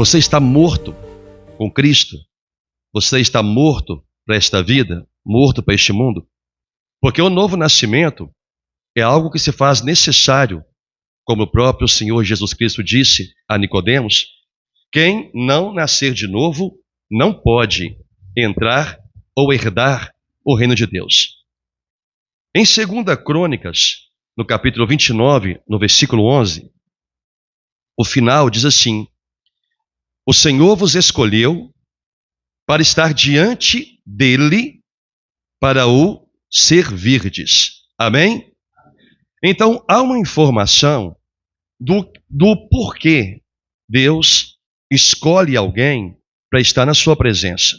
Você está morto com Cristo. Você está morto para esta vida, morto para este mundo. Porque o novo nascimento é algo que se faz necessário, como o próprio Senhor Jesus Cristo disse a Nicodemos: quem não nascer de novo não pode entrar ou herdar o reino de Deus. Em 2 Crônicas, no capítulo 29, no versículo 11, o final diz assim: o Senhor vos escolheu para estar diante dele, para o servirdes. Amém? Então, há uma informação do porquê Deus escolhe alguém para estar na sua presença.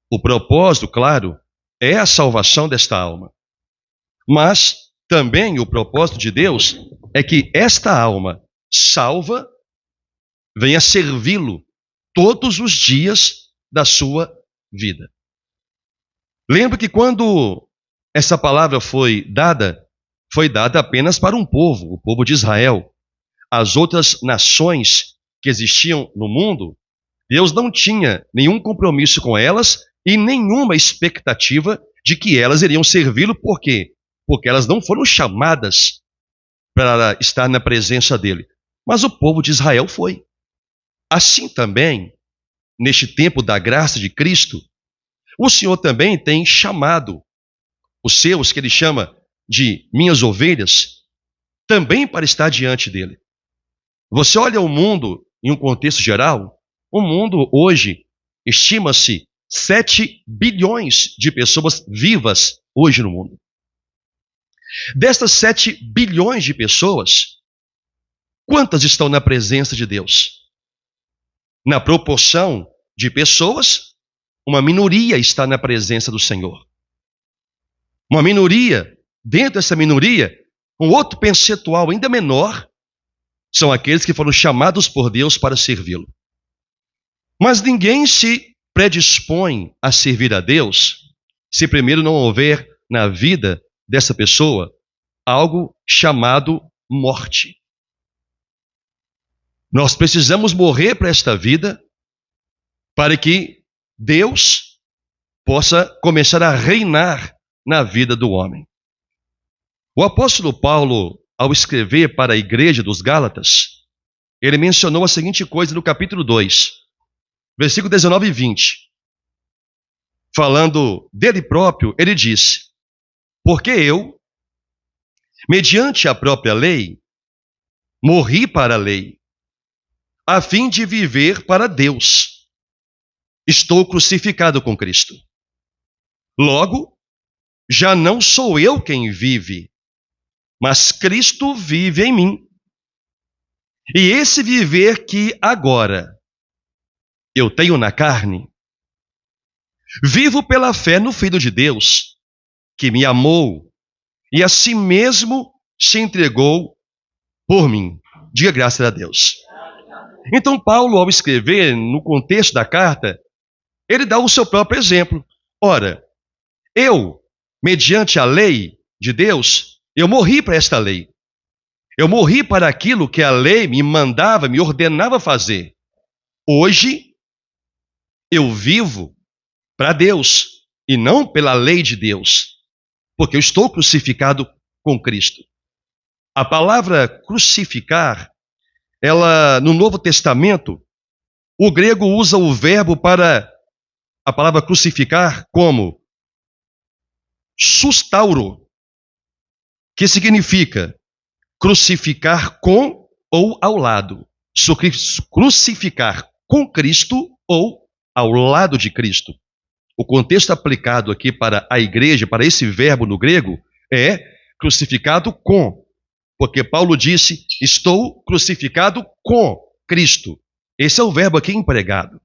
O propósito, claro, é a salvação desta alma. Mas também o propósito de Deus é que esta alma salva venha servi-lo todos os dias da sua vida. Lembra que quando essa palavra foi dada apenas para um povo, o povo de Israel. As outras nações que existiam no mundo, Deus não tinha nenhum compromisso com elas e nenhuma expectativa de que elas iriam servi-lo. Por quê? Porque elas não foram chamadas para estar na presença dele. Mas o povo de Israel foi. Assim também, neste tempo da graça de Cristo, o Senhor também tem chamado os seus, que ele chama de minhas ovelhas, também para estar diante dele. Você olha o mundo em um contexto geral, o mundo hoje estima-se 7 bilhões de pessoas vivas hoje no mundo. Destas 7 bilhões de pessoas, quantas estão na presença de Deus? Na proporção de pessoas, uma minoria está na presença do Senhor. Uma minoria, dentro dessa minoria, um outro percentual ainda menor, são aqueles que foram chamados por Deus para servi-lo. Mas ninguém se predispõe a servir a Deus se primeiro não houver na vida dessa pessoa algo chamado morte. Nós precisamos morrer para esta vida para que Deus possa começar a reinar na vida do homem. O apóstolo Paulo, ao escrever para a igreja dos Gálatas, ele mencionou a seguinte coisa no capítulo 2, versículo 19 e 20. Falando dele próprio, ele disse: porque eu, mediante a própria lei, morri para a lei, a fim de viver para Deus. Estou crucificado com Cristo. Logo, já não sou eu quem vive, mas Cristo vive em mim. E esse viver que agora eu tenho na carne, vivo pela fé no Filho de Deus, que me amou e a si mesmo se entregou por mim. Diga graças a Deus. Então Paulo, ao escrever no contexto da carta, ele dá o seu próprio exemplo. Ora, eu, mediante a lei de Deus, eu morri para esta lei. Eu morri para aquilo que a lei me mandava, me ordenava fazer. Hoje, eu vivo para Deus e não pela lei de Deus, porque eu estou crucificado com Cristo. A palavra crucificar, ela, no Novo Testamento, o grego usa o verbo para a palavra crucificar como sustauro, que significa crucificar com ou ao lado. Crucificar com Cristo ou ao lado de Cristo. O contexto aplicado aqui para a igreja, para esse verbo no grego, é crucificado com. Porque Paulo disse, estou crucificado com Cristo. Esse é o verbo aqui empregado.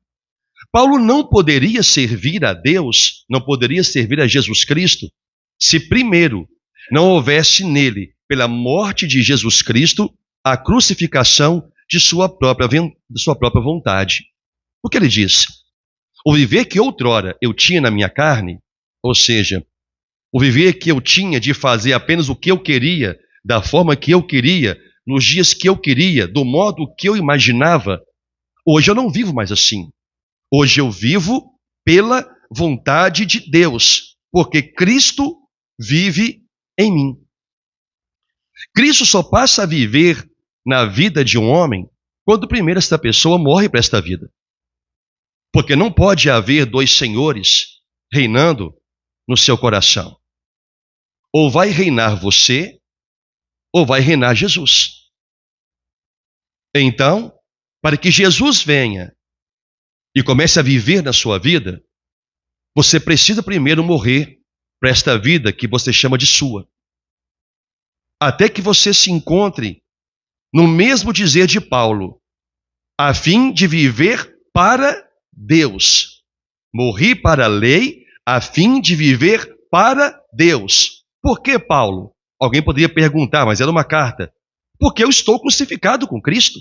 Paulo não poderia servir a Deus, não poderia servir a Jesus Cristo, se primeiro não houvesse nele, pela morte de Jesus Cristo, a crucificação de sua própria vontade. O que ele diz? O viver que outrora eu tinha na minha carne, ou seja, o viver que eu tinha de fazer apenas o que eu queria, da forma que eu queria, nos dias que eu queria, do modo que eu imaginava, Hoje eu não vivo mais assim. Hoje eu vivo pela vontade de Deus, porque Cristo vive em mim. Cristo só passa a viver na vida de um homem quando primeiro esta pessoa morre para esta vida. Porque não pode haver dois senhores reinando no seu coração. Ou vai reinar você, ou vai reinar Jesus. Então, para que Jesus venha e comece a viver na sua vida, você precisa primeiro morrer para esta vida que você chama de sua. Até que você se encontre no mesmo dizer de Paulo, a fim de viver para Deus. Morri para a lei, a fim de viver para Deus. Por que, Paulo? Alguém poderia perguntar, mas era uma carta. Porque eu estou crucificado com Cristo.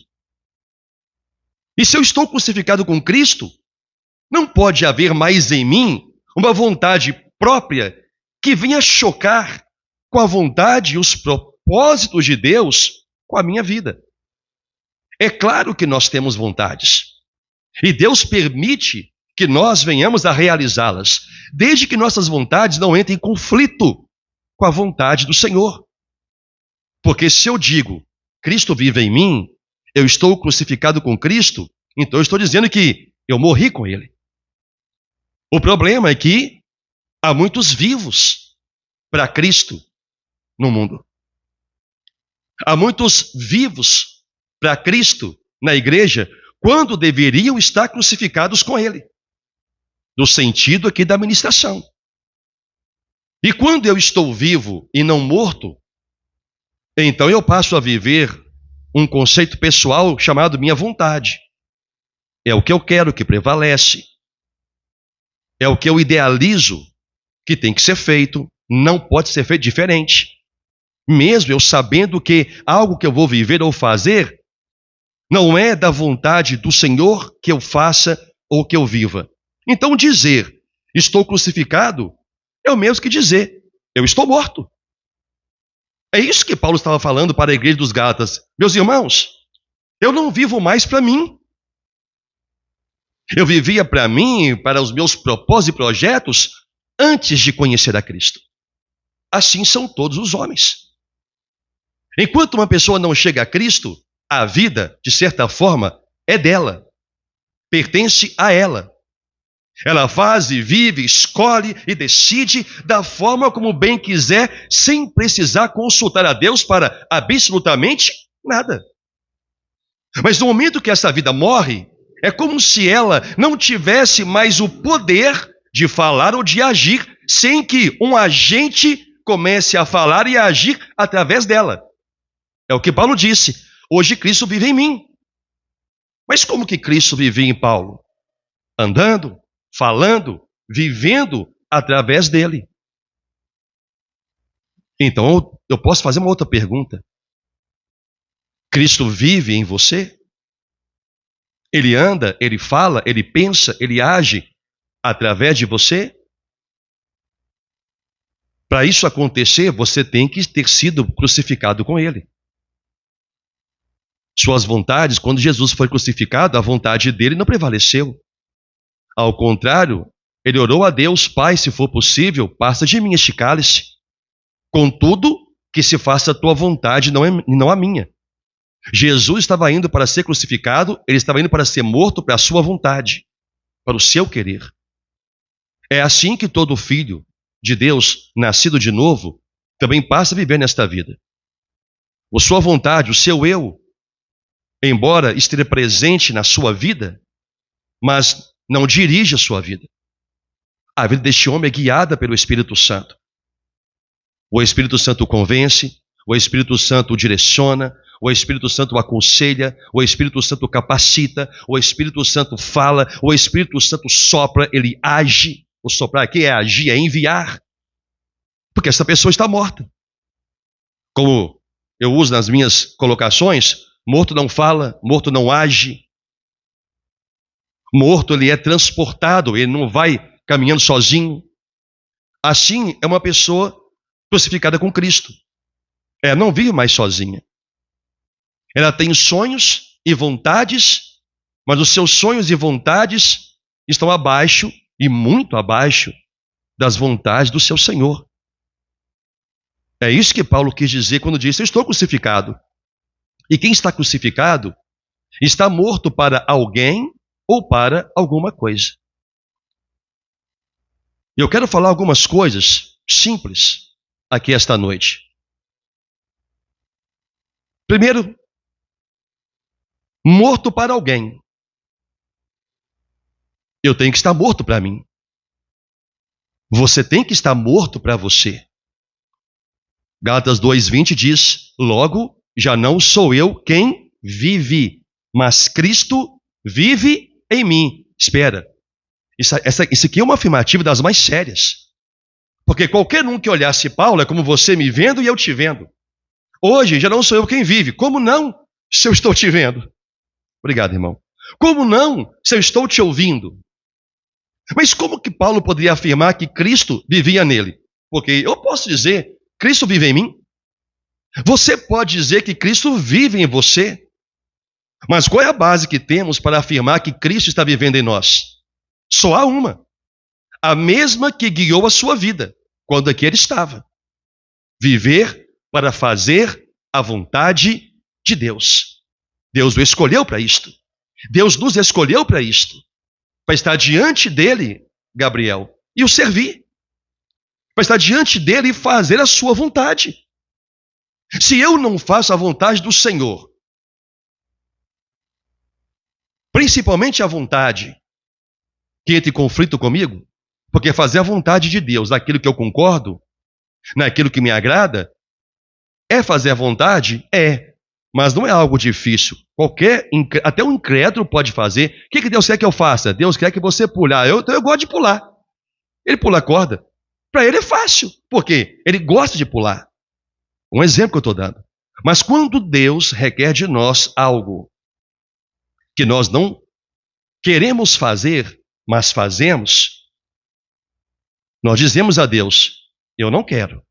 E se eu estou crucificado com Cristo, não pode haver mais em mim uma vontade própria que venha chocar com a vontade e os propósitos de Deus com a minha vida. É claro que nós temos vontades. E Deus permite que nós venhamos a realizá-las, desde que nossas vontades não entrem em conflito com a vontade do Senhor. Porque se eu digo, Cristo vive em mim, eu estou crucificado com Cristo, então eu estou dizendo que eu morri com Ele. O problema é que há muitos vivos para Cristo no mundo. Há muitos vivos para Cristo na igreja, quando deveriam estar crucificados com Ele. No sentido aqui da ministração. E quando eu estou vivo e não morto, então eu passo a viver um conceito pessoal chamado minha vontade. É o que eu quero que prevalece. É o que eu idealizo que tem que ser feito. Não pode ser feito diferente. Mesmo eu sabendo que algo que eu vou viver ou fazer não é da vontade do Senhor que eu faça ou que eu viva. Então dizer, estou crucificado, é o mesmo que dizer, eu estou morto. É isso que Paulo estava falando para a igreja dos Gálatas. Meus irmãos, eu não vivo mais para mim. Eu vivia para mim, para os meus propósitos e projetos, antes de conhecer a Cristo. Assim são todos os homens. Enquanto uma pessoa não chega a Cristo, a vida, de certa forma, é dela. Pertence a ela. Ela faz e vive, escolhe e decide da forma como bem quiser, sem precisar consultar a Deus para absolutamente nada. Mas no momento que essa vida morre, é como se ela não tivesse mais o poder de falar ou de agir, sem que um agente comece a falar e a agir através dela. É o que Paulo disse. Hoje Cristo vive em mim. Mas como que Cristo vivia em Paulo? Andando, falando, vivendo através dele. Então eu posso fazer uma outra pergunta. Cristo vive em você? Ele anda, ele fala, ele pensa, ele age através de você? Para isso acontecer, você tem que ter sido crucificado com ele. Suas vontades, quando Jesus foi crucificado, a vontade dele não prevaleceu. Ao contrário, ele orou a Deus, Pai, se for possível, passa de mim este cálice. Contudo, que se faça a tua vontade, não a minha. Jesus estava indo para ser crucificado, ele estava indo para ser morto para a sua vontade, para o seu querer. É assim que todo filho de Deus, nascido de novo, também passa a viver nesta vida. A sua vontade, o seu eu, embora esteja presente na sua vida, mas não dirige a sua vida. A vida deste homem é guiada pelo Espírito Santo. O Espírito Santo o convence, o Espírito Santo o direciona, o Espírito Santo o aconselha, o Espírito Santo o capacita, o Espírito Santo fala, o Espírito Santo sopra, ele age. O soprar aqui é agir, é enviar. Porque essa pessoa está morta. Como eu uso nas minhas colocações, morto não fala, morto não age. Morto, ele é transportado, ele não vai caminhando sozinho. Assim é uma pessoa crucificada com Cristo. Ela não vive mais sozinha. Ela tem sonhos e vontades mas os seus sonhos e vontades estão abaixo, e muito abaixo, das vontades do seu Senhor. É isso que Paulo quis dizer quando disse: eu estou crucificado. E quem está crucificado está morto para alguém ou para alguma coisa. Eu quero falar algumas coisas simples aqui esta noite. Primeiro, morto para alguém. Eu tenho que estar morto para mim. Você tem que estar morto para você. Gálatas 2:20 diz: logo, já não sou eu quem vive, mas Cristo vive em mim. Espera, isso aqui é uma afirmativa das mais sérias. Porque qualquer um que olhasse Paulo é como você me vendo e eu te vendo. Hoje já não sou eu quem vive. Como não, se eu estou te vendo? Obrigado, irmão. Como não, se eu estou te ouvindo? Mas como que Paulo poderia afirmar que Cristo vivia nele? Porque eu posso dizer, Cristo vive em mim. Você pode dizer que Cristo vive em você. Mas qual é a base que temos para afirmar que Cristo está vivendo em nós? Só há uma. A mesma que guiou a sua vida, quando aqui ele estava. Viver para fazer a vontade de Deus. Deus o escolheu para isto. Deus nos escolheu para isto. Para estar diante dele, Gabriel, e o servir. Para estar diante dele e fazer a sua vontade. Se eu não faço a vontade do Senhor, principalmente a vontade que entra em conflito comigo, porque fazer a vontade de Deus, naquilo que eu concordo, naquilo que me agrada, é fazer a vontade? É. Mas não é algo difícil. Até um incrédulo pode fazer. O que Deus quer que eu faça? Deus quer que você pule. Eu gosto de pular. Ele pula a corda. Para ele é fácil. Por quê? Ele gosta de pular. Um exemplo que eu estou dando. Mas quando Deus requer de nós algo que nós não queremos fazer, mas fazemos, nós dizemos a Deus: eu não quero,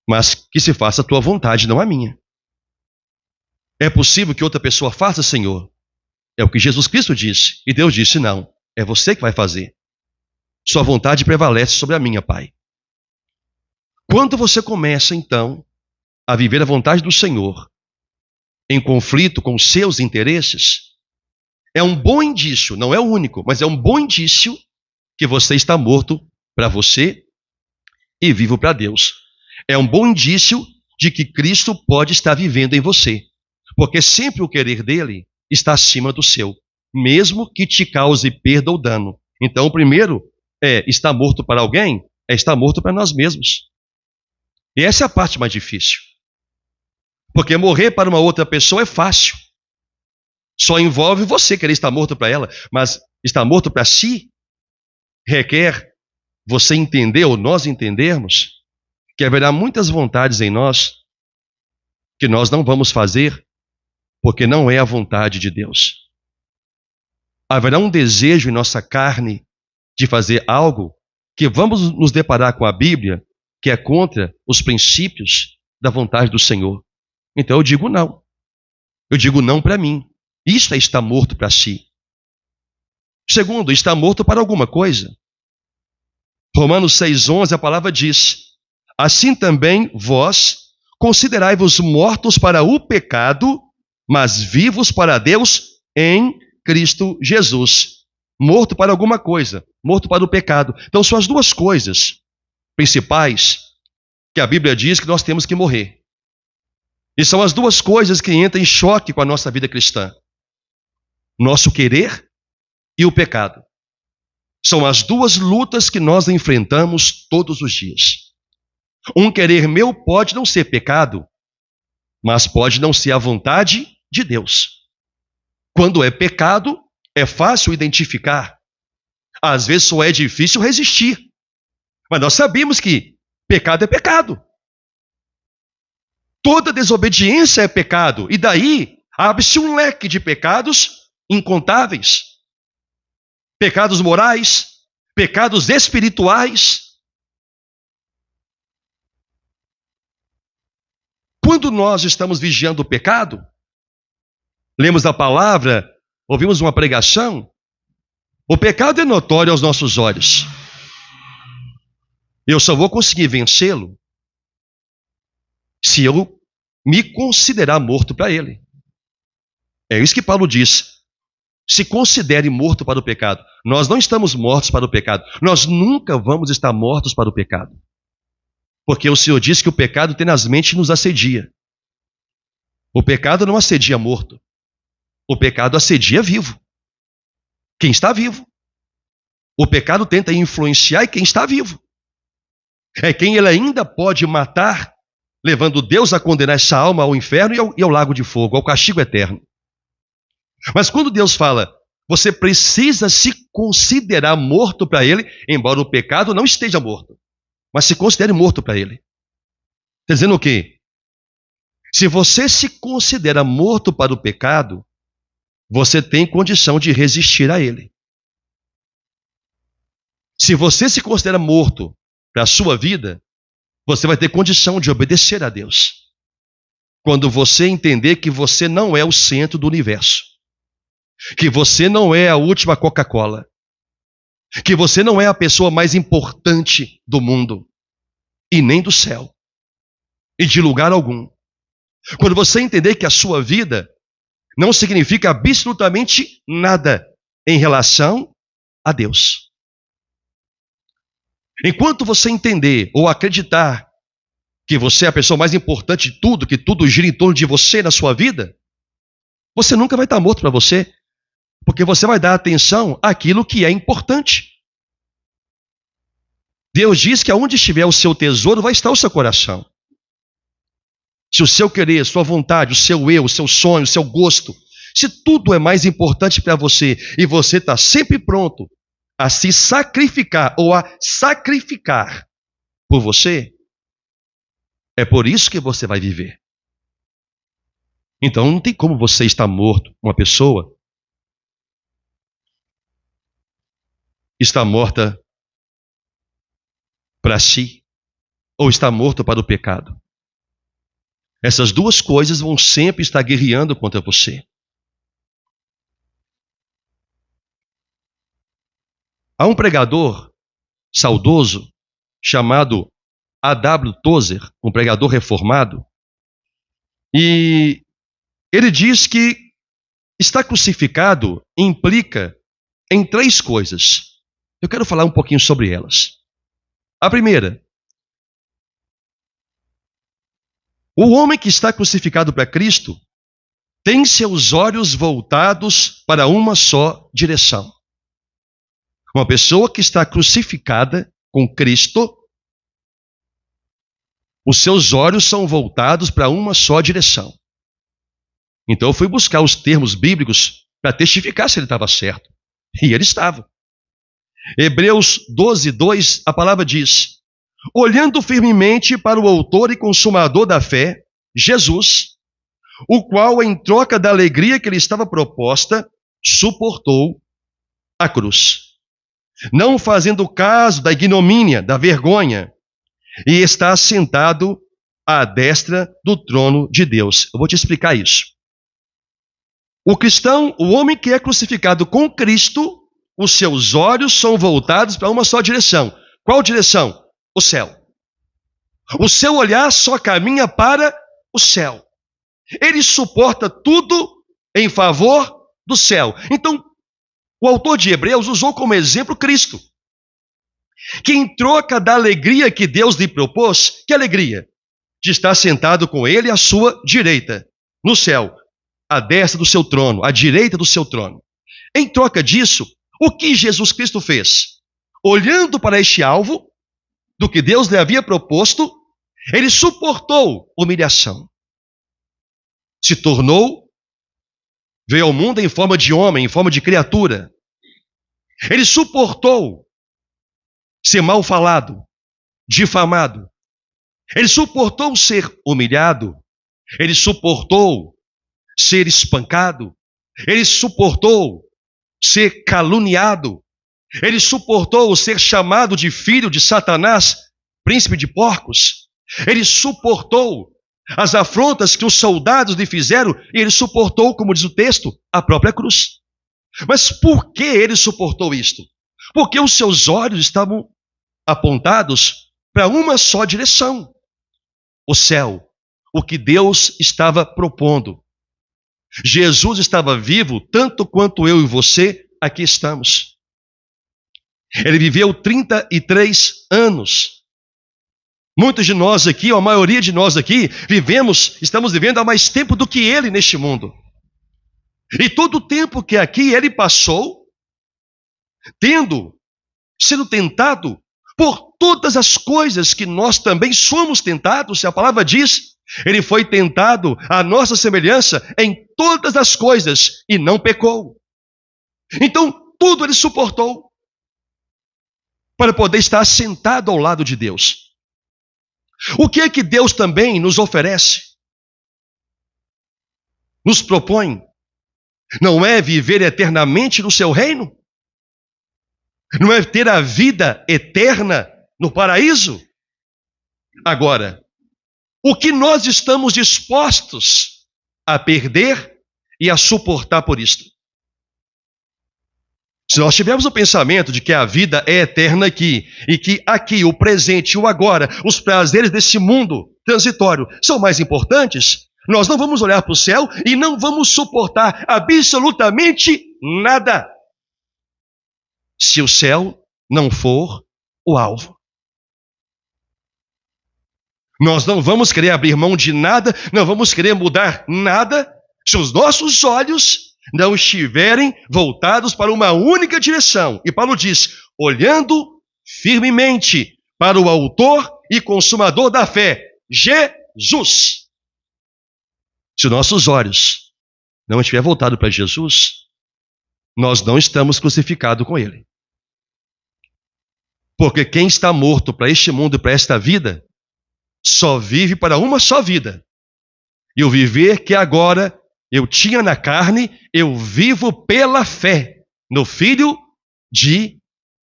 mas que se faça a tua vontade, não a minha. É possível que outra pessoa faça, Senhor? É o que Jesus Cristo disse. E Deus disse: não, é você que vai fazer. Sua vontade prevalece sobre a minha, Pai. Quando você começa, então, a viver a vontade do Senhor, em conflito com seus interesses, é um bom indício, não é o único, mas é um bom indício que você está morto para você e vivo para Deus. É um bom indício de que Cristo pode estar vivendo em você, porque sempre o querer dele está acima do seu, mesmo que te cause perda ou dano. Então, o primeiro é estar morto para alguém, é estar morto para nós mesmos. E essa é a parte mais difícil. Porque morrer para uma outra pessoa é fácil. Só envolve você querer estar morto para ela, mas estar morto para si requer você entender, ou nós entendermos, que haverá muitas vontades em nós que nós não vamos fazer porque não é a vontade de Deus. Haverá um desejo em nossa carne de fazer algo que vamos nos deparar com a Bíblia, que é contra os princípios da vontade do Senhor. Então eu digo não. Eu digo não para mim. Isto é estar morto para si. Segundo, estar morto para alguma coisa. Romanos 6,11, a palavra diz: assim também vós considerai-vos mortos para o pecado, mas vivos para Deus em Cristo Jesus. Morto para alguma coisa, morto para o pecado. Então são as duas coisas principais que a Bíblia diz que nós temos que morrer. E são as duas coisas que entram em choque com a nossa vida cristã. Nosso querer e o pecado. São as duas lutas que nós enfrentamos todos os dias. Um querer meu pode não ser pecado, mas pode não ser a vontade de Deus. Quando é pecado, é fácil identificar. Às vezes só é difícil resistir. Mas nós sabemos que pecado é pecado. Toda desobediência é pecado. E daí abre-se um leque de pecados incontáveis. Pecados morais, pecados espirituais. Quando nós estamos vigiando o pecado, lemos a palavra ouvimos uma pregação, o pecado é notório aos nossos olhos. Eu só vou conseguir vencê-lo se eu me considerar morto para ele. É isso que Paulo diz. Se considere morto para o pecado. Nós não estamos mortos para o pecado. Nós nunca vamos estar mortos para o pecado. Porque o Senhor diz que o pecado tenazmente nos assedia. O pecado não assedia morto. O pecado assedia vivo. Quem está vivo. O pecado tenta influenciar quem está vivo. É quem ele ainda pode matar, levando Deus a condenar essa alma ao inferno e ao lago de fogo, ao castigo eterno. Mas quando Deus fala, você precisa se considerar morto para ele, embora o pecado não esteja morto, mas se considere morto para ele. Está dizendo o quê? Se você se considera morto para o pecado, você tem condição de resistir a ele. Se você se considera morto para a sua vida, você vai ter condição de obedecer a Deus. Quando você entender que você não é o centro do universo, que você não é a última Coca-Cola, que você não é a pessoa mais importante do mundo, e nem do céu, e de lugar algum. Quando você entender que a sua vida não significa absolutamente nada em relação a Deus. Enquanto você entender ou acreditar que você é a pessoa mais importante de tudo, que tudo gira em torno de você na sua vida, você nunca vai estar morto para você, porque você vai dar atenção àquilo que é importante. Deus diz que aonde estiver o seu tesouro, vai estar o seu coração. Se o seu querer, sua vontade, o seu eu, o seu sonho, o seu gosto, se tudo é mais importante para você e você está sempre pronto a se sacrificar ou a sacrificar por você, é por isso que você vai viver. Então não tem como você estar morto. Uma pessoa está morta para si ou está morto para o pecado. Essas duas coisas vão sempre estar guerreando contra você. Há um pregador saudoso chamado A.W. Tozer, um pregador reformado, e ele diz que estar crucificado implica em três coisas. Eu quero falar um pouquinho sobre elas. A primeira, o homem que está crucificado para Cristo tem seus olhos voltados para uma só direção. Uma pessoa que está crucificada com Cristo, os seus olhos são voltados para uma só direção. Então eu fui buscar os termos bíblicos para testificar se ele estava certo. E ele estava. Hebreus 12:2, a palavra diz: olhando firmemente para o autor e consumador da fé, Jesus, o qual, em troca da alegria que lhe estava proposta, suportou a cruz, não fazendo caso da ignomínia, da vergonha, e está assentado à destra do trono de Deus. Eu vou te explicar isso. O cristão, o homem que é crucificado com Cristo, os seus olhos são voltados para uma só direção. Qual direção? O céu. O seu olhar só caminha para o céu. Ele suporta tudo em favor do céu. Então, o autor de Hebreus usou como exemplo Cristo, que em troca da alegria que Deus lhe propôs, que alegria? De estar sentado com ele à sua direita, no céu, à destra do seu trono, à direita do seu trono. Em troca disso, o que Jesus Cristo fez? Olhando para este alvo, do que Deus lhe havia proposto, ele suportou humilhação. Se tornou, veio ao mundo em forma de homem, em forma de criatura. Ele suportou ser mal falado, difamado. Ele suportou ser humilhado. Ele suportou ser espancado. Ele suportou ser caluniado. Ele suportou ser chamado de filho de Satanás, príncipe de porcos. Ele suportou as afrontas que os soldados lhe fizeram, e ele suportou, como diz o texto, a própria cruz. Mas por que ele suportou isto? Porque os seus olhos estavam apontados para uma só direção: o céu, o que Deus estava propondo. Jesus estava vivo tanto quanto eu e você aqui estamos. Ele viveu 33 anos. Muitos de nós aqui, ou a maioria de nós aqui, estamos vivendo há mais tempo do que ele neste mundo. E todo o tempo que aqui ele passou, sendo tentado por todas as coisas que nós também somos tentados, se a palavra diz, ele foi tentado à nossa semelhança em todas as coisas e não pecou. Então, tudo ele suportou para poder estar sentado ao lado de Deus. O que é que Deus também nos oferece? Nos propõe? Não é viver eternamente no seu reino? Não é ter a vida eterna no paraíso? Agora, o que nós estamos dispostos a perder e a suportar por isto? Se nós tivermos o pensamento de que a vida é eterna aqui, e que aqui, o presente e o agora, os prazeres desse mundo transitório são mais importantes, nós não vamos olhar para o céu e não vamos suportar absolutamente nada, se o céu não for o alvo. Nós não vamos querer abrir mão de nada, não vamos querer mudar nada, se os nossos olhos não estiverem voltados para uma única direção. E Paulo diz, olhando firmemente para o autor e consumador da fé, Jesus. Se os nossos olhos não estiverem voltados para Jesus, nós não estamos crucificados com ele. Porque quem está morto para este mundo e para esta vida, só vive para uma só vida. E o viver que agora eu tinha na carne, eu vivo pela fé no Filho de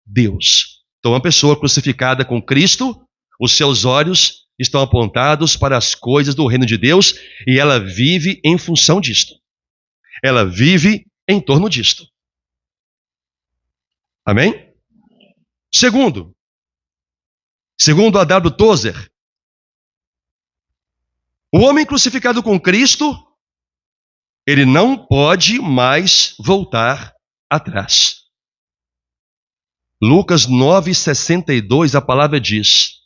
Deus. Então, uma pessoa crucificada com Cristo, os seus olhos estão apontados para as coisas do reino de Deus e ela vive em função disto. Ela vive em torno disto. Amém? Segundo a W. Tozer, o homem crucificado com Cristo, ele não pode mais voltar atrás. Lucas 9,62, a palavra diz,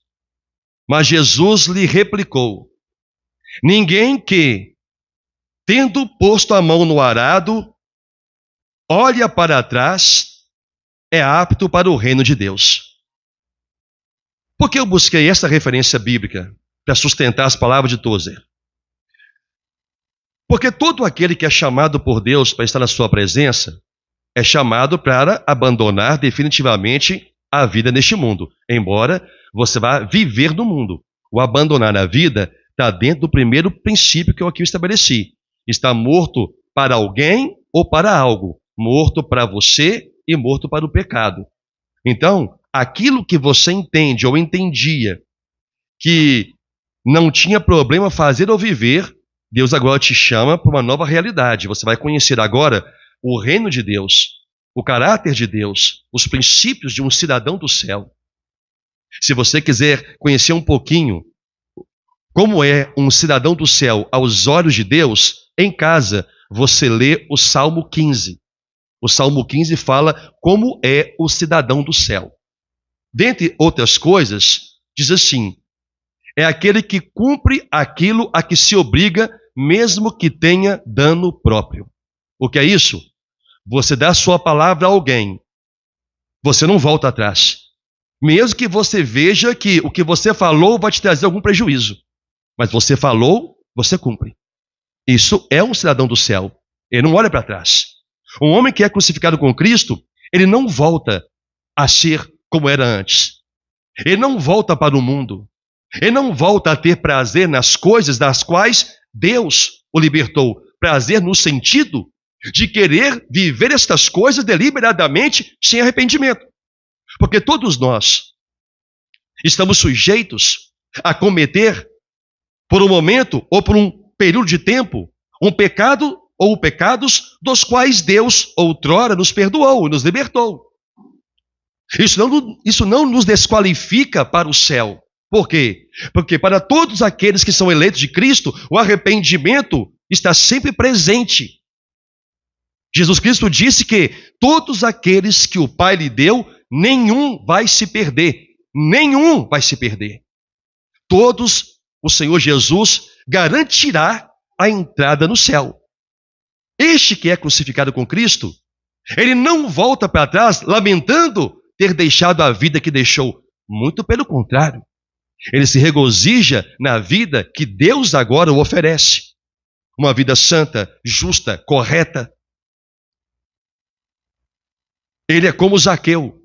mas Jesus lhe replicou, ninguém que, tendo posto a mão no arado, olha para trás, é apto para o reino de Deus. Por que eu busquei essa referência bíblica para sustentar as palavras de Tozer? Porque todo aquele que é chamado por Deus para estar na sua presença é chamado para abandonar definitivamente a vida neste mundo, embora você vá viver no mundo. O abandonar a vida está dentro do primeiro princípio que eu aqui estabeleci. Está morto para alguém ou para algo. Morto para você e morto para o pecado. Então, aquilo que você entende ou entendia que não tinha problema fazer ou viver, Deus agora te chama para uma nova realidade. Você vai conhecer agora o reino de Deus, o caráter de Deus, os princípios de um cidadão do céu. Se você quiser conhecer um pouquinho como é um cidadão do céu aos olhos de Deus, em casa você lê o Salmo 15. O Salmo 15 fala como é o cidadão do céu. Dentre outras coisas, diz assim, é aquele que cumpre aquilo a que se obriga, mesmo que tenha dano próprio. O que é isso? Você dá sua palavra a alguém, você não volta atrás. Mesmo que você veja que o que você falou vai te trazer algum prejuízo. Mas você falou, você cumpre. Isso é um cidadão do céu. Ele não olha para trás. Um homem que é crucificado com Cristo, ele não volta a ser como era antes. Ele não volta para o mundo. Ele não volta a ter prazer nas coisas das quais Deus o libertou. Prazer no sentido de querer viver estas coisas deliberadamente, sem arrependimento. Porque todos nós estamos sujeitos a cometer, por um momento ou por um período de tempo, um pecado ou pecados dos quais Deus outrora nos perdoou e nos libertou. Isso não nos desqualifica para o céu. Por quê? Porque para todos aqueles que são eleitos de Cristo, o arrependimento está sempre presente. Jesus Cristo disse que todos aqueles que o Pai lhe deu, nenhum vai se perder. Nenhum vai se perder. Todos, o Senhor Jesus garantirá a entrada no céu. Este que é crucificado com Cristo, ele não volta para trás lamentando ter deixado a vida que deixou. Muito pelo contrário. Ele se regozija na vida que Deus agora o oferece. Uma vida santa, justa, correta. Ele é como Zaqueu.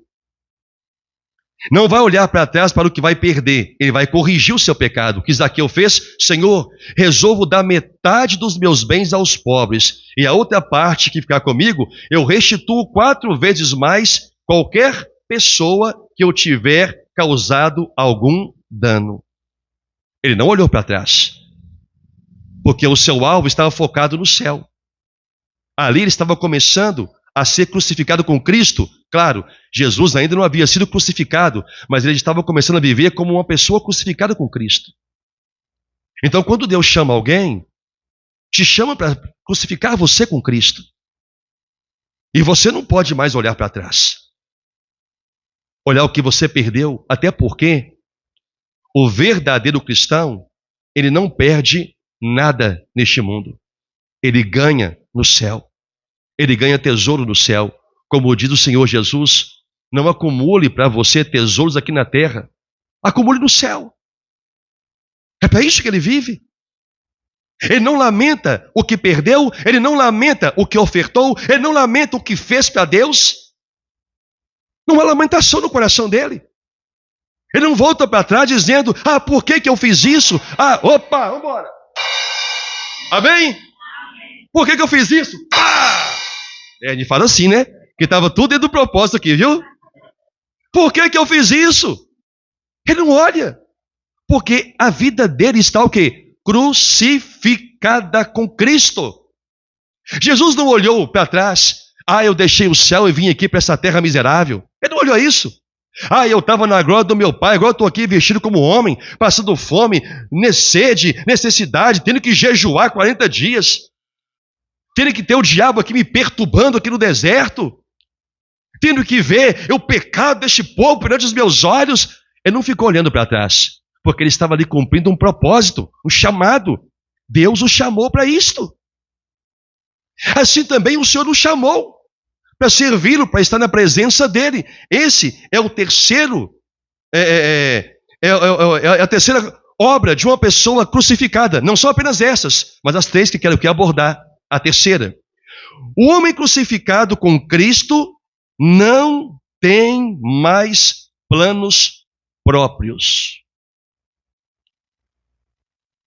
Não vai olhar para trás para o que vai perder. Ele vai corrigir o seu pecado. O que Zaqueu fez? Senhor, resolvo dar metade dos meus bens aos pobres. E a outra parte que ficar comigo, eu restituo 4 vezes mais qualquer pessoa que eu tiver causado algum dano. Ele não olhou para trás. Porque o seu alvo estava focado no céu. Ali ele estava começando a ser crucificado com Cristo. Claro, Jesus ainda não havia sido crucificado, mas ele estava começando a viver como uma pessoa crucificada com Cristo. Então, quando Deus chama alguém, te chama para crucificar você com Cristo. E você não pode mais olhar para trás. Olhar o que você perdeu, até porque o verdadeiro cristão, ele não perde nada neste mundo. Ele ganha no céu. Ele ganha tesouro no céu. Como diz o Senhor Jesus, não acumule para você tesouros aqui na terra. Acumule no céu. É para isso que ele vive. Ele não lamenta o que perdeu, ele não lamenta o que ofertou, ele não lamenta o que fez para Deus. Não há lamentação no coração dele. Ele não volta para trás dizendo, por que eu fiz isso? Vamos embora. Amém? Por que eu fiz isso? Ele fala assim, né? Que estava tudo dentro do propósito aqui, viu? Por que eu fiz isso? Ele não olha. Porque a vida dele está o quê? Crucificada com Cristo. Jesus não olhou para trás. Eu deixei o céu e vim aqui para essa terra miserável. Ele não olhou isso. Eu estava na glória do meu Pai, agora estou aqui vestido como homem, passando fome, sede, necessidade, tendo que jejuar 40 dias. Tendo que ter o diabo aqui me perturbando aqui no deserto. Tendo que ver o pecado deste povo perante os meus olhos. Ele não ficou olhando para trás. Porque ele estava ali cumprindo um propósito, um chamado. Deus o chamou para isto. Assim também o Senhor o chamou para servi-lo, para estar na presença dele. Esse é o terceiro, a terceira obra de uma pessoa crucificada. Não são apenas essas, mas as 3 que quero aqui abordar. A terceira. O homem crucificado com Cristo não tem mais planos próprios.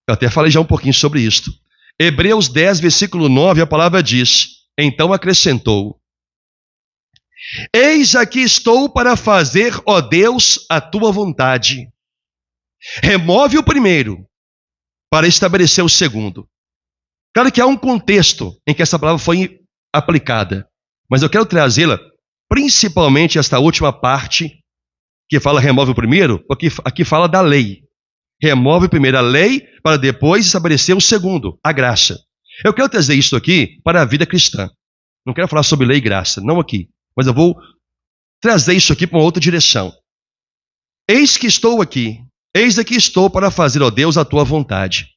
Eu até falei já um pouquinho sobre isto. Hebreus 10, versículo 9, a palavra diz, então acrescentou, eis aqui estou para fazer, ó Deus, a tua vontade. Remove o primeiro, para estabelecer o segundo. Claro que há um contexto em que essa palavra foi aplicada, mas eu quero trazê-la principalmente esta última parte, que fala remove o primeiro, porque aqui fala da lei. Remove primeiro a lei, para depois estabelecer o segundo, a graça. Eu quero trazer isso aqui para a vida cristã. Não quero falar sobre lei e graça, não aqui. Mas eu vou trazer isso aqui para uma outra direção. Eis que estou aqui. Eis aqui estou para fazer, ó Deus, a tua vontade.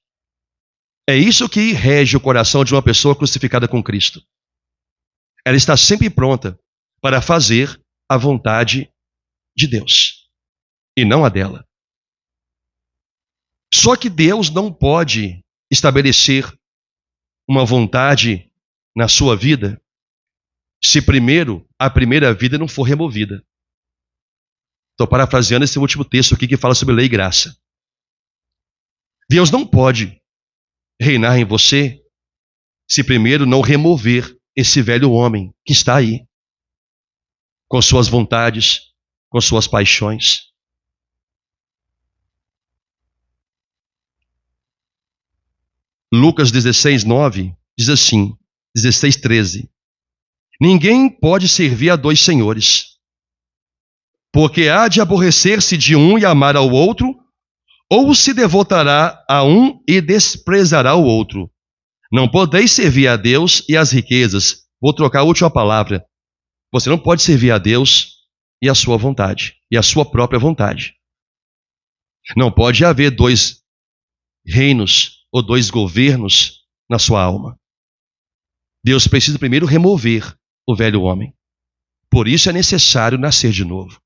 É isso que rege o coração de uma pessoa crucificada com Cristo. Ela está sempre pronta para fazer a vontade de Deus e não a dela. Só que Deus não pode estabelecer uma vontade na sua vida se primeiro a primeira vida não for removida. Estou parafraseando esse último texto aqui que fala sobre lei e graça. Deus não pode reinar em você se primeiro não remover esse velho homem que está aí, com suas vontades, com suas paixões. Lucas 16, 9 diz assim, 16:13. Ninguém pode servir a dois senhores, porque há de aborrecer-se de um e amar ao outro, ou se devotará a um e desprezará o outro. Não podeis servir a Deus e às riquezas. Vou trocar a última palavra. Você não pode servir a Deus e a sua vontade, e a sua própria vontade. Não pode haver dois reinos ou dois governos na sua alma. Deus precisa primeiro remover o velho homem. Por isso é necessário nascer de novo.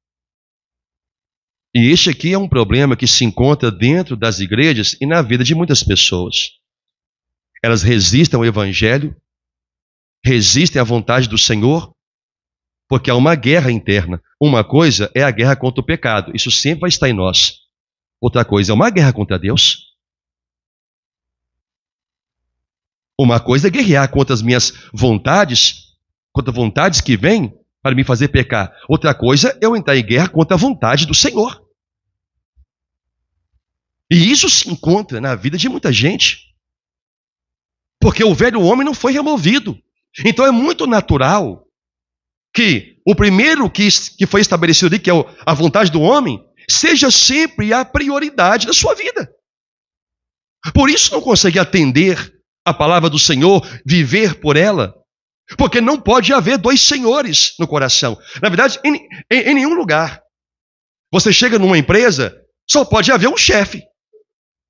E este aqui é um problema que se encontra dentro das igrejas e na vida de muitas pessoas. Elas resistem ao Evangelho, resistem à vontade do Senhor, porque há uma guerra interna. Uma coisa é a guerra contra o pecado, isso sempre vai estar em nós. Outra coisa é uma guerra contra Deus. Uma coisa é guerrear contra as minhas vontades, contra vontades que vêm para me fazer pecar. Outra coisa é eu entrar em guerra contra a vontade do Senhor. E isso se encontra na vida de muita gente. Porque o velho homem não foi removido. Então é muito natural que o primeiro que foi estabelecido ali, que é a vontade do homem, seja sempre a prioridade da sua vida. Por isso não consegue atender a palavra do Senhor, viver por ela. Porque não pode haver dois senhores no coração. Na verdade, em nenhum lugar. Você chega numa empresa, só pode haver um chefe.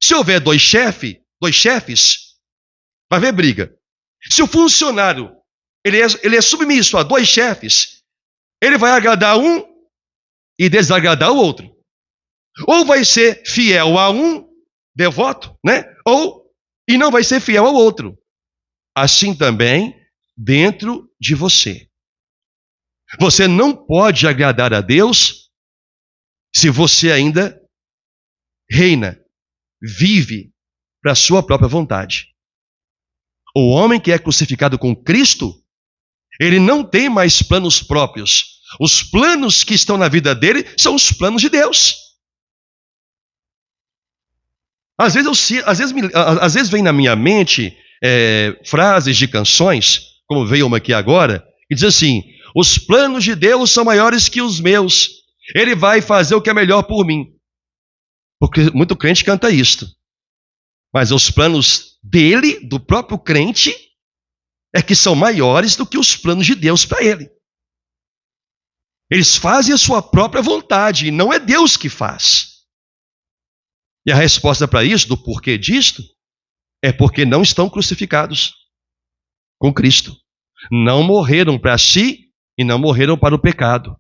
Se houver dois chefes, vai haver briga. Se o funcionário ele é submisso a dois chefes, ele vai agradar um e desagradar o outro. Ou vai ser fiel a um, devoto, né? E não vai ser fiel ao outro. Assim também dentro de você. Você não pode agradar a Deus se você ainda reina, vive para a sua própria vontade. O homem que é crucificado com Cristo, ele não tem mais planos próprios. Os planos que estão na vida dele são os planos de Deus. Às vezes vem na minha mente frases de canções, como veio uma aqui agora, que diz assim: os planos de Deus são maiores que os meus. Ele vai fazer o que é melhor por mim. Porque muito crente canta isto. Mas os planos dele, do próprio crente, é que são maiores do que os planos de Deus para ele. Eles fazem a sua própria vontade, e não é Deus que faz. E a resposta para isso, do porquê disto, é porque não estão crucificados com Cristo. Não morreram para si e não morreram para o pecado.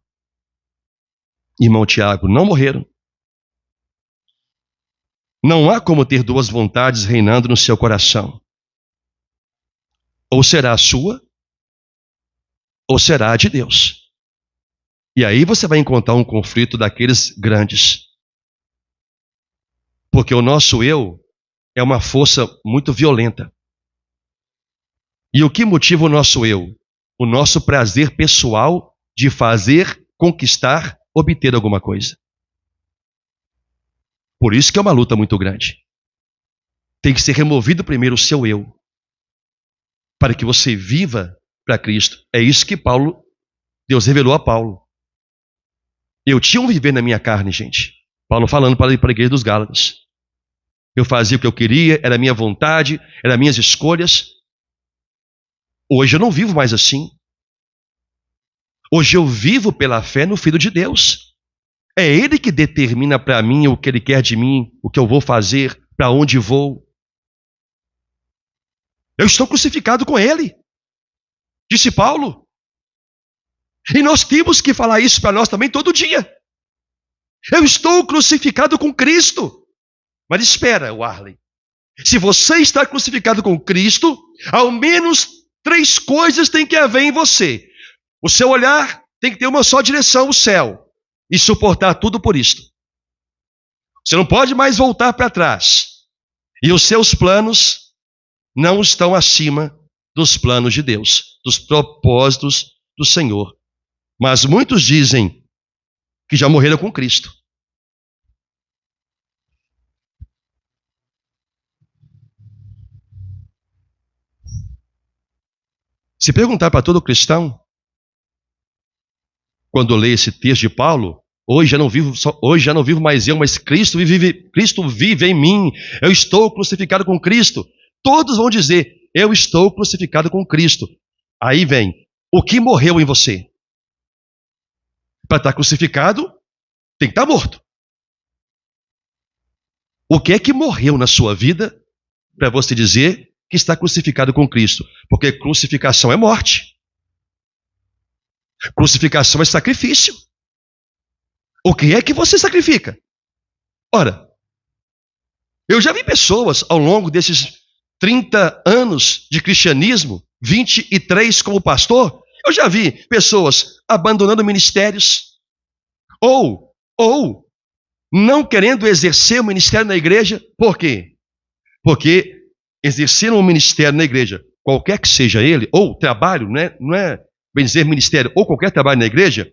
Irmão Tiago, não morreram. Não há como ter duas vontades reinando no seu coração. Ou será a sua, ou será a de Deus. E aí você vai encontrar um conflito daqueles grandes. Porque o nosso eu é uma força muito violenta. E o que motiva o nosso eu? O nosso prazer pessoal de fazer, conquistar, obter alguma coisa. Por isso que é uma luta muito grande. Tem que ser removido primeiro o seu eu, para que você viva para Cristo. É isso que Deus revelou a Paulo. Eu tinha um viver na minha carne, gente. Paulo falando para a igreja dos Gálatas. Eu fazia o que eu queria, era a minha vontade, eram minhas escolhas. Hoje eu não vivo mais assim. Hoje eu vivo pela fé no Filho de Deus. É Ele que determina para mim o que Ele quer de mim, o que eu vou fazer, para onde vou. Eu estou crucificado com Ele, disse Paulo. E nós temos que falar isso para nós também todo dia. Eu estou crucificado com Cristo. Mas espera, Warley. Se você está crucificado com Cristo, ao menos 3 coisas tem que haver em você. O seu olhar tem que ter uma só direção, o céu. E suportar tudo por isto. Você não pode mais voltar para trás. E os seus planos não estão acima dos planos de Deus, dos propósitos do Senhor. Mas muitos dizem que já morreram com Cristo. Se perguntar para todo cristão, quando lê esse texto de Paulo, hoje já não vivo mais eu, mas Cristo vive em mim. Eu estou crucificado com Cristo. Todos vão dizer, eu estou crucificado com Cristo. Aí vem, o que morreu em você? Para estar crucificado, tem que estar morto. O que é que morreu na sua vida para você dizer que está crucificado com Cristo? Porque crucificação é morte. Crucificação é sacrifício. O que é que você sacrifica? Ora, eu já vi pessoas ao longo desses 30 anos de cristianismo, 23 como pastor, eu já vi pessoas abandonando ministérios ou não querendo exercer o ministério na igreja. Por quê? Porque exercer um ministério na igreja, qualquer que seja ele, ou trabalho, não é bem dizer ministério, ou qualquer trabalho na igreja,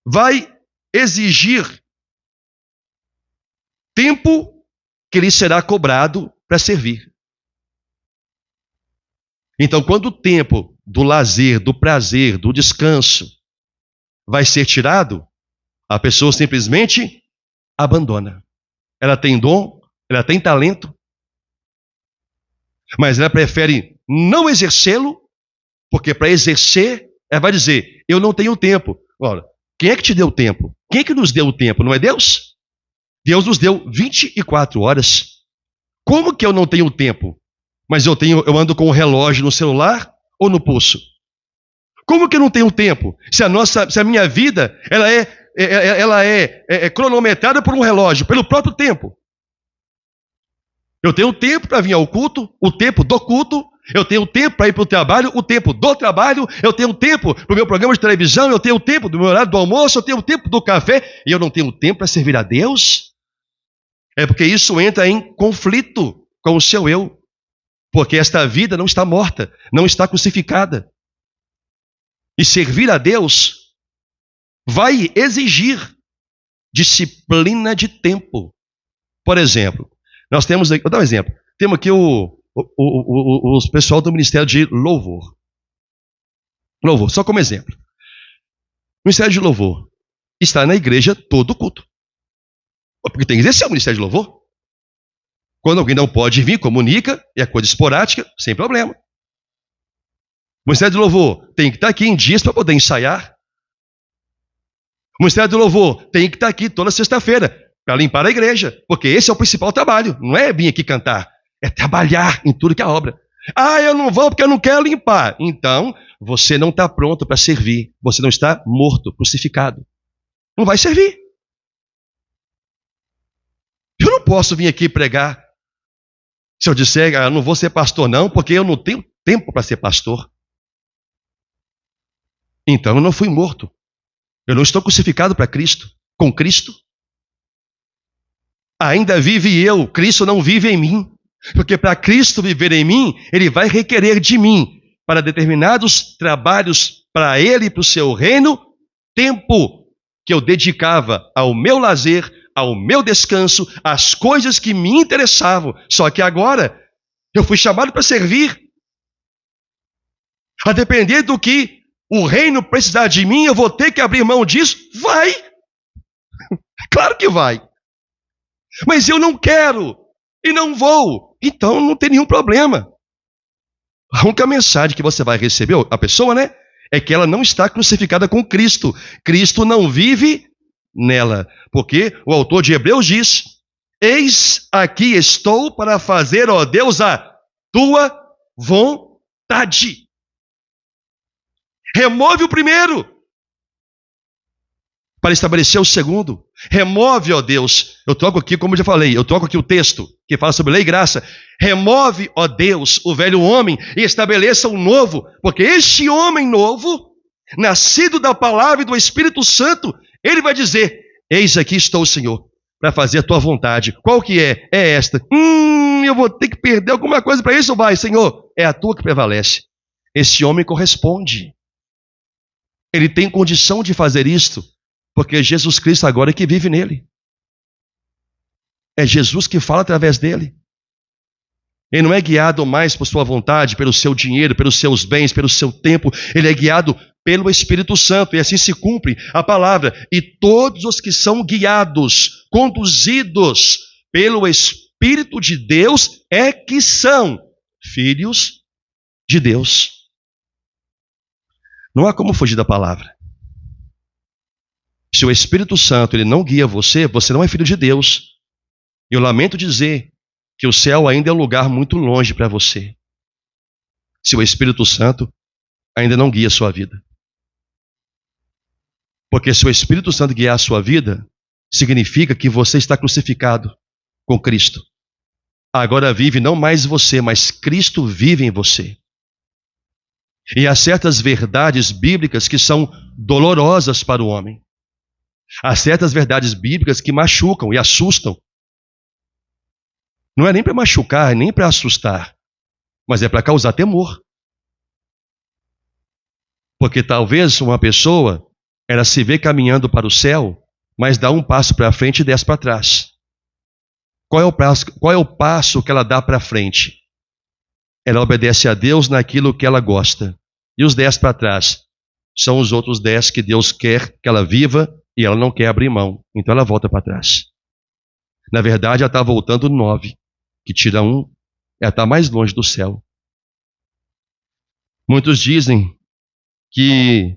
vai exigir tempo que lhe será cobrado para servir. Então, quando o tempo do lazer, do prazer, do descanso vai ser tirado, a pessoa simplesmente abandona. Ela tem dom, ela tem talento, mas ela prefere não exercê-lo, porque para exercer, ela vai dizer, eu não tenho tempo. Ora, quem é que te deu tempo? Quem é que nos deu o tempo? Não é Deus? Deus nos deu 24 horas. Como que eu não tenho tempo? Mas eu ando com o relógio no celular ou no pulso? Como que eu não tenho tempo? Se a minha vida ela é cronometrada por um relógio, pelo próprio tempo. Eu tenho tempo para vir ao culto, o tempo do culto. Eu tenho tempo para ir para o trabalho, o tempo do trabalho. Eu tenho tempo para o meu programa de televisão. Eu tenho tempo do meu horário do almoço. Eu tenho tempo do café. E eu não tenho tempo para servir a Deus? É porque isso entra em conflito com o seu eu. Porque esta vida não está morta, não está crucificada. E servir a Deus vai exigir disciplina de tempo. Por exemplo, nós temos, vou dar um exemplo. Temos aqui o pessoal do Ministério de Louvor. Louvor, só como exemplo. O Ministério de Louvor está na igreja todo culto. Porque tem que exercer o Ministério de Louvor. Quando alguém não pode vir, comunica, é coisa esporádica, sem problema. O Ministério de Louvor tem que estar aqui em dias para poder ensaiar. O Ministério de Louvor tem que estar aqui toda sexta-feira para limpar a igreja, porque esse é o principal trabalho, não é vir aqui cantar, é trabalhar em tudo que é obra. Ah, eu não vou porque eu não quero limpar. Então, você não está pronto para servir, você não está morto, crucificado. Não vai servir. Eu não posso vir aqui pregar. Se eu disser, eu não vou ser pastor não, porque eu não tenho tempo para ser pastor. Então eu não fui morto. Eu não estou crucificado para Cristo, com Cristo. Ainda vive eu, Cristo não vive em mim. Porque para Cristo viver em mim, Ele vai requerer de mim, para determinados trabalhos para Ele e para o seu reino, tempo que eu dedicava ao meu lazer, ao meu descanso, às coisas que me interessavam. Só que agora, eu fui chamado para servir. A depender do que o reino precisar de mim, eu vou ter que abrir mão disso? Vai! Claro que vai. Mas eu não quero e não vou. Então não tem nenhum problema. A única mensagem que você vai receber, a pessoa, é que ela não está crucificada com Cristo. Cristo não vive nela. Porque o autor de Hebreus diz, eis aqui estou para fazer, ó Deus, a tua vontade. Remove o primeiro, para estabelecer o segundo. Remove, ó Deus, eu troco aqui, como eu já falei, eu troco aqui o texto que fala sobre lei e graça. Remove, ó Deus, o velho homem e estabeleça um novo, porque este homem novo, nascido da palavra e do Espírito Santo, ele vai dizer, eis aqui estou, Senhor, para fazer a tua vontade. Qual que é? É esta. Eu vou ter que perder alguma coisa para isso? Vai, Senhor, é a tua que prevalece. Esse homem corresponde. Ele tem condição de fazer isto, porque Jesus Cristo agora é que vive nele. É Jesus que fala através dele. Ele não é guiado mais por sua vontade, pelo seu dinheiro, pelos seus bens, pelo seu tempo. Ele é guiado pelo Espírito Santo. E assim se cumpre a palavra. E todos os que são guiados, conduzidos pelo Espírito de Deus, é que são filhos de Deus. Não há como fugir da palavra. Se o Espírito Santo ele não guia você, você não é filho de Deus. Eu lamento dizer que o céu ainda é um lugar muito longe para você, se o Espírito Santo ainda não guia a sua vida. Porque se o Espírito Santo guiar a sua vida, significa que você está crucificado com Cristo. Agora vive não mais você, mas Cristo vive em você. E há certas verdades bíblicas que são dolorosas para o homem. Há certas verdades bíblicas que machucam e assustam. Não é nem para machucar, nem para assustar, mas é para causar temor. Porque talvez uma pessoa, ela se vê caminhando para o céu, mas dá um passo para frente e 10 para trás. Qual é o passo que ela dá para frente? Ela obedece a Deus naquilo que ela gosta. E os 10 para trás são os outros 10 que Deus quer que ela viva e ela não quer abrir mão. Então ela volta para trás. Na verdade, ela está voltando 9. Que tira 1, ela está mais longe do céu. Muitos dizem que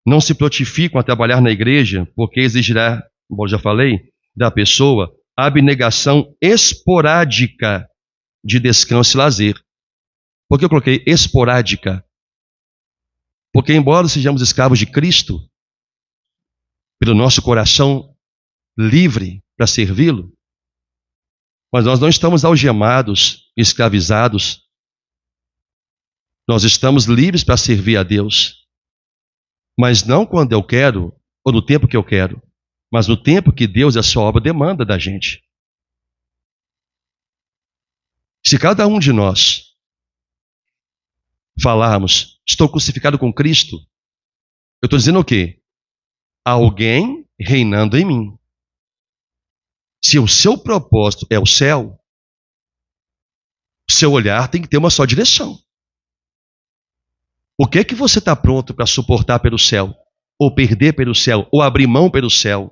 não se prontificam a trabalhar na igreja porque exigirá, como eu já falei, da pessoa abnegação esporádica de descanso e lazer. Por que eu coloquei esporádica? Porque embora sejamos escravos de Cristo, pelo nosso coração livre para servi-lo, mas nós não estamos algemados, escravizados. Nós estamos livres para servir a Deus. Mas não quando eu quero, ou no tempo que eu quero, mas no tempo que Deus e a sua obra demanda da gente. Se cada um de nós falarmos, estou crucificado com Cristo, eu estou dizendo o quê? Alguém reinando em mim. Se o seu propósito é o céu, o seu olhar tem que ter uma só direção. O que é que você está pronto para suportar pelo céu? Ou perder pelo céu? Ou abrir mão pelo céu?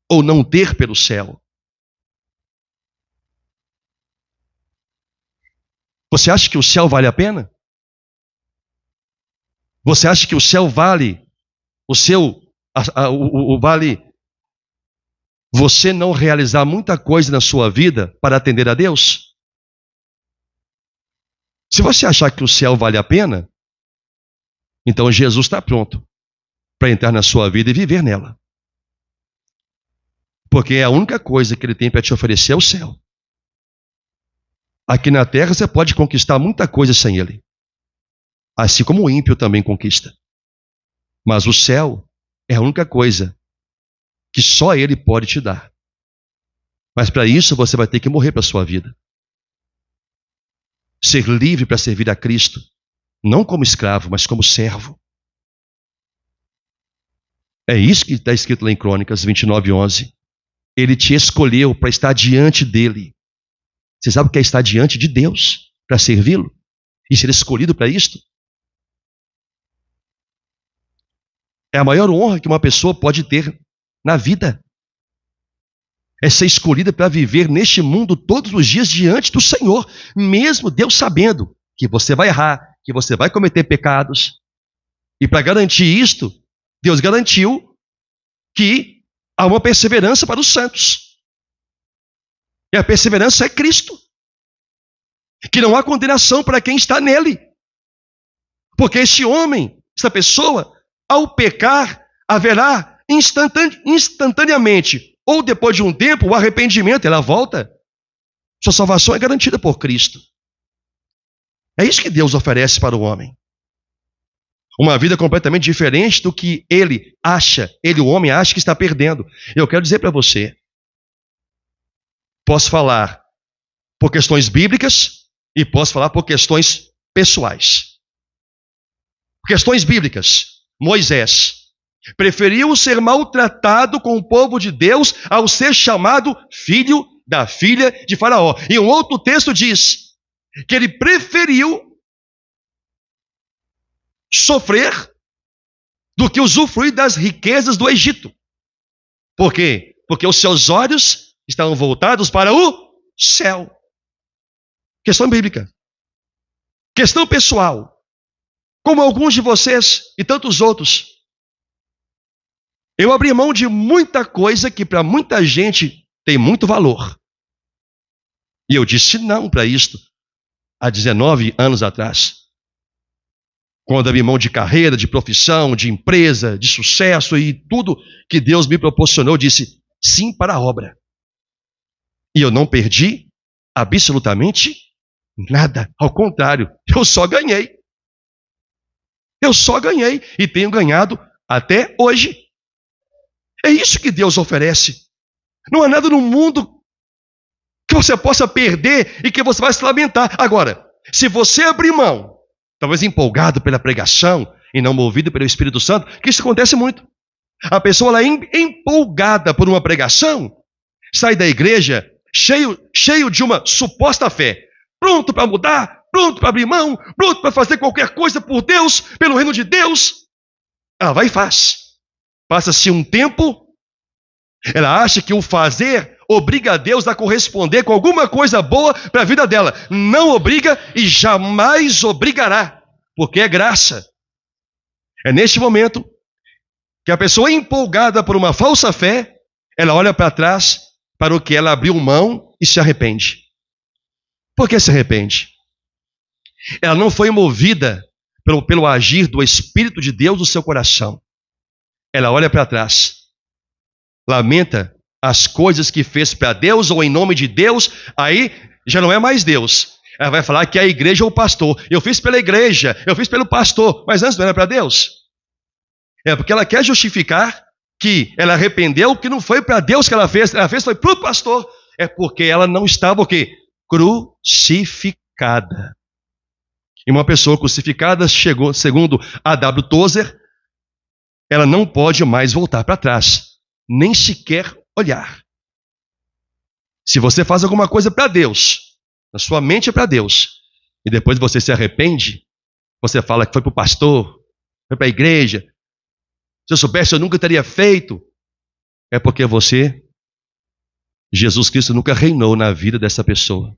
Ou não ter pelo céu? Você acha que o céu vale a pena? Você acha que o céu vale vale você não realizar muita coisa na sua vida para atender a Deus? Se você achar que o céu vale a pena, então Jesus está pronto para entrar na sua vida e viver nela. Porque é a única coisa que Ele tem para te oferecer é o céu. Aqui na terra você pode conquistar muita coisa sem Ele. Assim como o ímpio também conquista. Mas o céu é a única coisa que só Ele pode te dar. Mas para isso você vai ter que morrer para a sua vida. Ser livre para servir a Cristo. Não como escravo, mas como servo. É isso que está escrito lá em Crônicas 29:11. Ele te escolheu para estar diante dele. Você sabe o que é estar diante de Deus para servi-lo? E ser escolhido para isto? É a maior honra que uma pessoa pode ter na vida. É ser escolhida para viver neste mundo todos os dias diante do Senhor. Mesmo Deus sabendo que você vai errar, que você vai cometer pecados. E para garantir isto, Deus garantiu que há uma perseverança para os santos. E a perseverança é Cristo. Que não há condenação para quem está nele. Porque este homem, essa pessoa, ao pecar, haverá instantaneamente, ou depois de um tempo, o arrependimento, ela volta. Sua salvação é garantida por Cristo. É isso que Deus oferece para o homem. Uma vida completamente diferente do que o homem acha que está perdendo. Eu quero dizer para você, posso falar por questões bíblicas e posso falar por questões pessoais. Questões bíblicas. Moisés preferiu ser maltratado com o povo de Deus ao ser chamado filho da filha de Faraó. E um outro texto diz que ele preferiu sofrer do que usufruir das riquezas do Egito. Por quê? Porque os seus olhos estavam voltados para o céu. Questão bíblica. Questão pessoal. Como alguns de vocês e tantos outros, eu abri mão de muita coisa que para muita gente tem muito valor. E eu disse não para isto há 19 anos atrás. Quando abri mão de carreira, de profissão, de empresa, de sucesso e tudo que Deus me proporcionou, eu disse sim para a obra. E eu não perdi absolutamente nada. Ao contrário, eu só ganhei. Eu só ganhei e tenho ganhado até hoje. É isso que Deus oferece. Não há nada no mundo que você possa perder e que você vai se lamentar. Agora, se você abrir mão, talvez empolgado pela pregação e não movido pelo Espírito Santo, que isso acontece muito. A pessoa ela é empolgada por uma pregação, sai da igreja cheio de uma suposta fé, pronto para mudar, pronto para abrir mão, pronto para fazer qualquer coisa por Deus, pelo reino de Deus. Ela vai e faz. Passa-se um tempo, ela acha que o fazer obriga a Deus a corresponder com alguma coisa boa para a vida dela. Não obriga e jamais obrigará, porque é graça. É neste momento que a pessoa empolgada por uma falsa fé, ela olha para trás para o que ela abriu mão e se arrepende. Por que se arrepende? Ela não foi movida pelo agir do Espírito de Deus no seu coração. Ela olha para trás, lamenta as coisas que fez para Deus ou em nome de Deus, aí já não é mais Deus. Ela vai falar que é a igreja ou o pastor. Eu fiz pela igreja, eu fiz pelo pastor, mas antes não era para Deus. É porque ela quer justificar que ela arrependeu, que não foi para Deus que ela fez foi para o pastor. É porque ela não estava o quê? Crucificada. E uma pessoa crucificada, chegou, segundo A.W. Tozer, ela não pode mais voltar para trás, nem sequer olhar. Se você faz alguma coisa para Deus, na sua mente é para Deus, e depois você se arrepende, você fala que foi para o pastor, foi para a igreja, se eu soubesse eu nunca teria feito, é porque Jesus Cristo nunca reinou na vida dessa pessoa.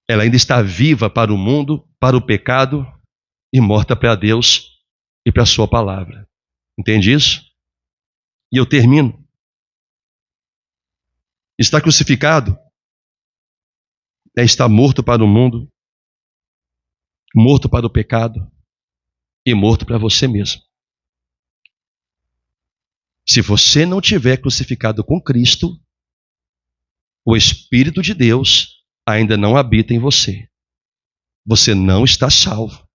Ela ainda está viva para o mundo, para o pecado, e morta para Deus e para a sua palavra. Entende isso? E eu termino. Estar crucificado é estar morto para o mundo, morto para o pecado e morto para você mesmo. Se você não tiver crucificado com Cristo, o Espírito de Deus ainda não habita em você. Você não está salvo.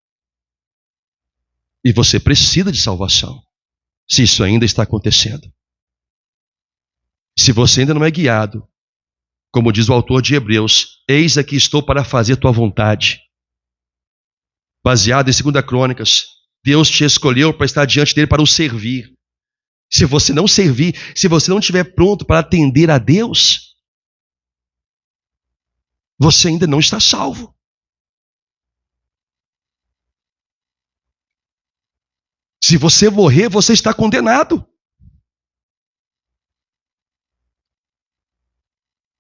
E você precisa de salvação, se isso ainda está acontecendo. Se você ainda não é guiado, como diz o autor de Hebreus, eis aqui estou para fazer tua vontade. Baseado em 2 Crônicas, Deus te escolheu para estar diante dele para o servir. Se você não servir, se você não estiver pronto para atender a Deus, você ainda não está salvo. Se você morrer, você está condenado.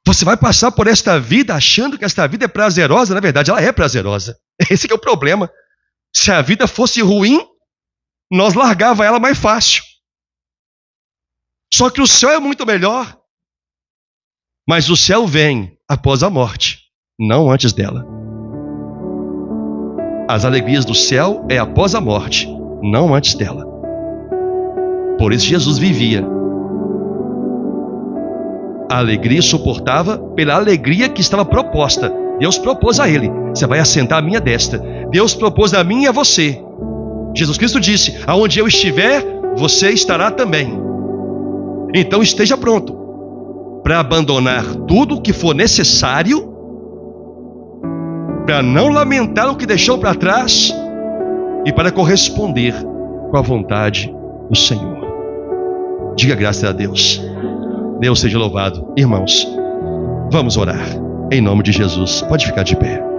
Você vai passar por esta vida achando que esta vida é prazerosa. Na verdade, ela é prazerosa. Esse que é o problema. Se a vida fosse ruim, nós largava ela mais fácil. Só que o céu é muito melhor. Mas o céu vem após a morte, não antes dela. As alegrias do céu é após a morte, não antes dela. Por isso Jesus vivia. A alegria suportava pela alegria que estava proposta. Deus propôs a ele: você vai assentar à minha destra. Deus propôs a mim e a você. Jesus Cristo disse: aonde eu estiver, você estará também. Então esteja pronto para abandonar tudo o que for necessário, para não lamentar o que deixou para trás e para corresponder com a vontade do Senhor. Diga graças a Deus. Deus seja louvado. Irmãos, vamos orar. em nome de Jesus. Pode ficar de pé.